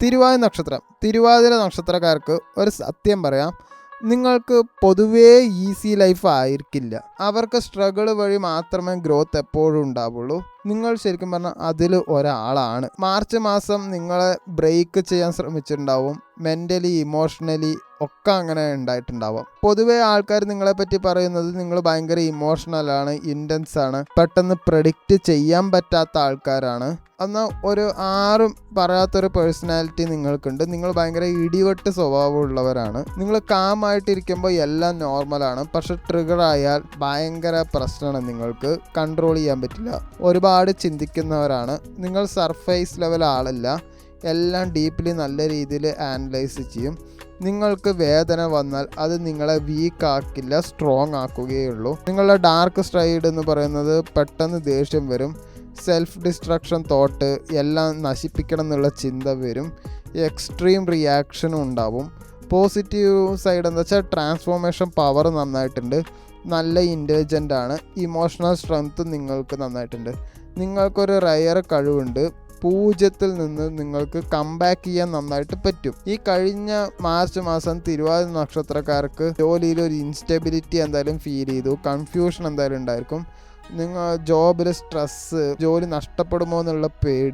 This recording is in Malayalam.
തിരുവാതിര നക്ഷത്രക്കാർക്ക് ഒരു സത്യം പറയാം, നിങ്ങൾക്ക് പൊതുവേ ഈസി ലൈഫ് ആയിരിക്കില്ല. അവർക്ക് സ്ട്രഗിൾ വഴി മാത്രമേ ഗ്രോത്ത് എപ്പോഴും ഉണ്ടാവുള്ളൂ. നിങ്ങൾ ശരിക്കും പറഞ്ഞാൽ അതിൽ ഒരാളാണ്. മാർച്ച് മാസം നിങ്ങളെ ബ്രേക്ക് ചെയ്യാൻ ശ്രമിച്ചിട്ടുണ്ടാവും. മെൻ്റലി ഇമോഷണലി ഒക്കെ അങ്ങനെ ഉണ്ടായിട്ടുണ്ടാവും. പൊതുവേ ആൾക്കാർ നിങ്ങളെപ്പറ്റി പറയുന്നത് നിങ്ങൾ ഭയങ്കര ഇമോഷണലാണ്, ഇൻറ്റൻസ് ആണ്, പെട്ടെന്ന് പ്രഡിക്റ്റ് ചെയ്യാൻ പറ്റാത്ത ആൾക്കാരാണ്. എന്നാൽ ഒരു ആറും പറയാത്തൊരു പേഴ്സണാലിറ്റി നിങ്ങൾക്കുണ്ട്. നിങ്ങൾ ഭയങ്കര ഇടിവെട്ട് സ്വഭാവമുള്ളവരാണ്. നിങ്ങൾ കാമായിട്ടിരിക്കുമ്പോൾ എല്ലാം നോർമലാണ്, പക്ഷെ ട്രിഗർ ആയാൽ ഭയങ്കര പ്രശ്നമാണ്. നിങ്ങൾക്ക് കൺട്രോൾ ചെയ്യാൻ പറ്റില്ല. ഒരുപാട് ചിന്തിക്കുന്നവരാണ്. നിങ്ങൾ സർഫേസ് ലെവൽ ആളല്ല, എല്ലാം ഡീപ്ലി നല്ല രീതിയിൽ ആനലൈസ് ചെയ്യും. നിങ്ങൾക്ക് വേദന വന്നാൽ അത് നിങ്ങളെ വീക്ക് ആക്കില്ല, സ്ട്രോങ് ആക്കുകയുള്ളൂ. നിങ്ങളുടെ ഡാർക്ക് സൈഡ് എന്ന് പറയുന്നത് പെട്ടെന്ന് ദേഷ്യം വരും, സെൽഫ് ഡിസ്ട്രക്ഷൻ തോട്ട്, എല്ലാം നശിപ്പിക്കണം എന്നുള്ള ചിന്ത വരും, എക്സ്ട്രീം റിയാക്ഷനും ഉണ്ടാവും. പോസിറ്റീവ് സൈഡ് എന്താ വെച്ചാൽ ട്രാൻസ്ഫോർമേഷൻ പവർ നന്നായിട്ടുണ്ട്, നല്ല ഇൻ്റലിജൻ്റ് ആണ്, ഇമോഷണൽ സ്ട്രെങ്ത്ത് നിങ്ങൾക്ക് നന്നായിട്ടുണ്ട്. നിങ്ങൾക്കൊരു റയർ കഴിവുണ്ട്, 0 നിന്ന് നിങ്ങൾക്ക് കംബാക്ക് ചെയ്യാൻ നന്നായിട്ട് പറ്റും. ഈ കഴിഞ്ഞ മാർച്ച് മാസം തിരുവാതിര നക്ഷത്രക്കാർക്ക് ജോലിയിൽ ഒരു ഇൻസ്റ്റെബിലിറ്റി എന്തായാലും ഫീൽ ചെയ്തു, കൺഫ്യൂഷൻ എന്തായാലും ഉണ്ടായിരിക്കും. നിങ്ങൾ ജോബിൽ സ്ട്രെസ്സ്, ജോലി നഷ്ടപ്പെടുമോ എന്നുള്ള പേടി,